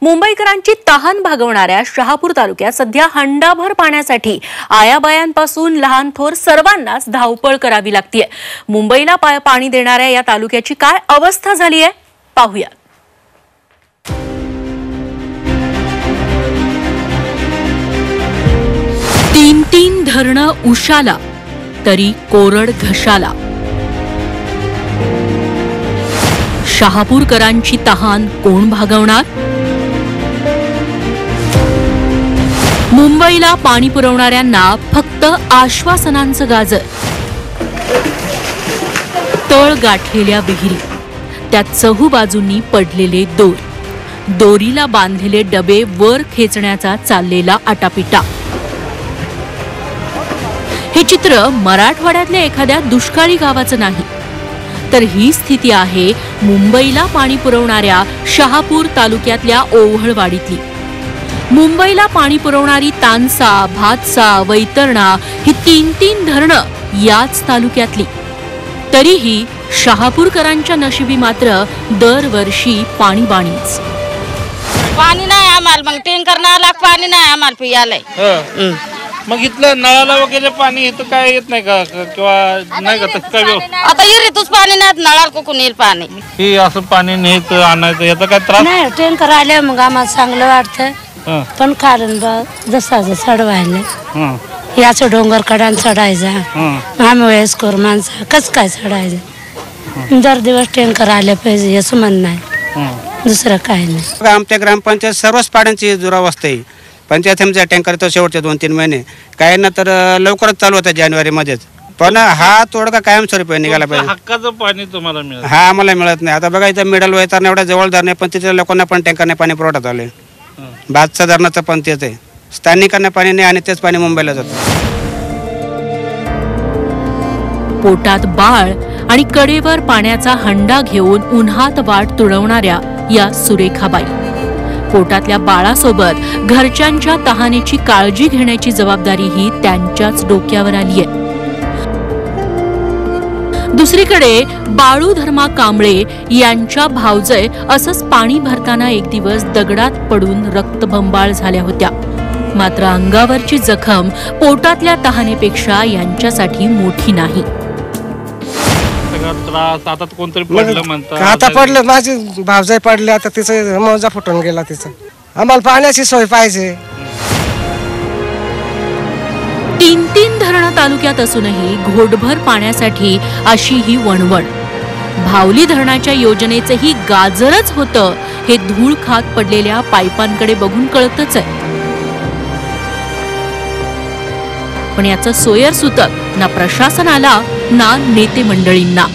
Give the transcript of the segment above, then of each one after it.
मुंबईकरांची तहान भागवणाऱ्या शहापूर तालुक्यात सध्या हंडाभर पाण्यासाठी आयाबायांपासून लहान थोर सर्वांनाच धावपळ करावी लागतेय। मुंबईला पाणी देणाऱ्या या तालुक्याची काय अवस्था झाली आहे पाहूया। तीन धरणं उशाला तरी कोरड घशाला। शहापूरकरांची तहान कोण भागवणार? मुंबईला पाणी पुरवणाऱ्यांना फक्त आश्वासनांचं गाजर। तळ गाठलेल्या विहिरी, त्यात चहूबाजूंनी पडलेले दोर, दोरीला बांधलेले डबे वर खेचण्याचा चाललेला आटापिटा। हे चित्र मराठवाड्यातल्या एखाद्या दुष्काळी गावाचं नाही, तर ही स्थिती आहे मुंबईला पाणी पुरवणाऱ्या शहापूर तालुक्यातल्या ओव्हळवाडीतली। मुंबईला पाणी पुरवणारी तानसा, भातसा, वैतरणा ही तीन धरणं याच तालुक्यातली। तरीही शहापूरकरांच्या नशिबी मात्र दरवर्षी पाणीबाणीच। पाणी नाही आम्हाला, मग टँकरला पाणी नाही आम्हाला पियाला। मग इथलं नळाला वगैरे पाणी इथं काय येत नाही का किंवा नाही का काय? आता इरीतच पाणी नाही, नळाला कुठून येईल पाणी? हे असं पाणी नेत आणायचं याचा काय त्रास नाही? टँकर आल्या मग आम्हाला चांगलं वाटतं, पण कारण जसं चढवायला याचं डोंगर कडान चढायचा, आम्ही वयस्कर माणसं कसं काय चढायचं? दर दिवस टँकर आले पाहिजे असं म्हणणं आहे, दुसरं काय नाही। आमच्या ग्रामपंचायत सर्वच पाण्याची दुरावस्था आहे। पंचायतीचा टँकर तर शेवटचे 2-3 महिने, काहींना तर लवकरच चालू होता जानेवारीमध्येच, पण हा तोडगा कायमस्वरूपी निघाला पाहिजे। हक्काचं पाणी तुम्हाला मिळत? हा आम्हाला मिळत नाही। आता बघा इथं मिडल वैतरणा एवढा जवळदार नाही, पण तिथे लोकांना पण टँकरने पाणी पुरवठा चालू आहे। भातसा धरणाचं पण तेच आहे, स्थानिकांना पाणी नाही आणि तेच पाणी मुंबईला जातं। पोटात बाळ आणि कडेवर पाण्याचा हंडा घेऊन उन्हात वाट तुडवणाऱ्या या सुरेखाबाई, पोटातल्या बाळासोबत घरच्यांच्या तहानेची काळजी घेण्याची जबाबदारीही त्यांच्याच डोक्यावर आली आहे। दुसरीकडे बाळू धर्मा कांबळे यांच्या भावजय असंच पाणी भरताना एक दिवस दगडात पडून रक्तबंबाळ झाल्या होत्या, मात्र अंगावरची जखम पोटातल्या तहानेपेक्षा यांच्यासाठी मोठी नाही। आता कोणतरी पडलं म्हणतात, आता पडलं माझी भावजाई पडली, आता तिचं मोजा फुटून गेला तिचं। आम्हाला पाण्याची सोय पाहिजे। तीन धरणं तालुक्यात असूनही घोटभर पाण्यासाठी अशी ही वणवण। भावली धरणाच्या योजनेचंही गाजरच होतं हे धूळ खात पडलेल्या पाईपांकडे बघून कळतच आहे। पण याचं सोयर सुतक ना प्रशासनाला ना नेते मंडळींना।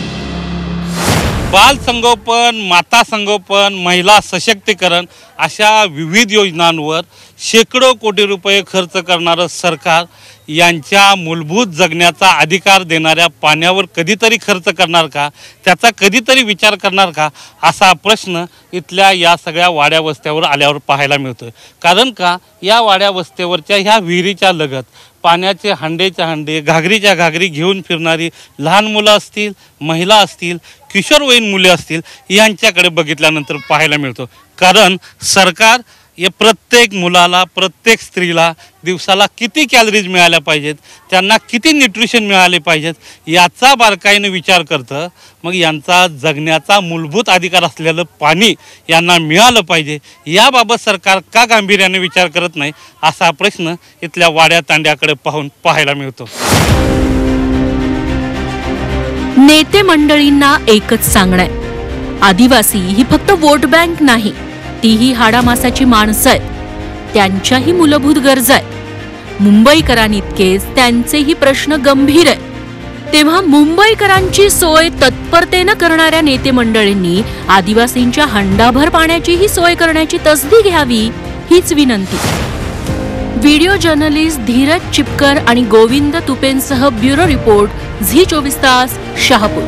बाल संगोपन, माता संगोपन, महिला सशक्तीकरण अशा विविध योजनांवर शेकडो कोटी रुपये खर्च करणारं सरकार यांच्या मूलभूत जगण्याचा अधिकार देणाऱ्या पाण्यावर कधीतरी खर्च करणार का? त्याचा कधीतरी विचार करणार का? असा प्रश्न इथल्या या सगळ्या वाड्या वस्त्यावर आल्यावर पाहायला मिळतोय। कारण का या वाड्या वस्त्यावरच्या ह्या विहिरीच्या लगत पाण्याचे हंडेच्या हंडे, घागरीच्या घागरी घेऊन फिरणारी लहान मुलं असतील, महिला असतील, किशोरवयीन मुले असतील, यांच्याकडे बघितल्यानंतर पाहायला मिळतो। कारण सरकार या प्रत्येक मुलाला, प्रत्येक स्त्रीला दिवसाला किती कॅलरीज मिळाल्या पाहिजेत, त्यांना किती न्यूट्रिशन मिळाले पाहिजेत याचा बारकाईने विचार करतं। मग यांचा जगण्याचा मूलभूत अधिकार असलेलं पाणी यांना मिळालं पाहिजे, याबाबत सरकार का गांभीर्याने विचार करत नाही असा प्रश्न इथल्या वाड्या तांड्याकडे पाहून पाहायला मिळतो। नेते मंडळींना एकच सांगणं, आदिवासी ही फक्त वोट बँक नाही, तीही हाडामासाची माणसं आहेत, त्यांच्याही मूलभूत गरजा आहेत। मुंबईकरांइतकेच त्यांचेही प्रश्न गंभीर आहेत। तेव्हा मुंबईकरांची सोय तत्परतेनं करणाऱ्या नेते मंडळींनी आदिवासींच्या हंडाभर पाण्याचीही सोय करण्याची तसदी घ्यावी हीच विनंती। व्हिडिओ जर्नलिस्ट धीरज चिपकर आणि गोविंद तुपेंसह ब्युरो रिपोर्ट, झी 24 तास, शहापूर।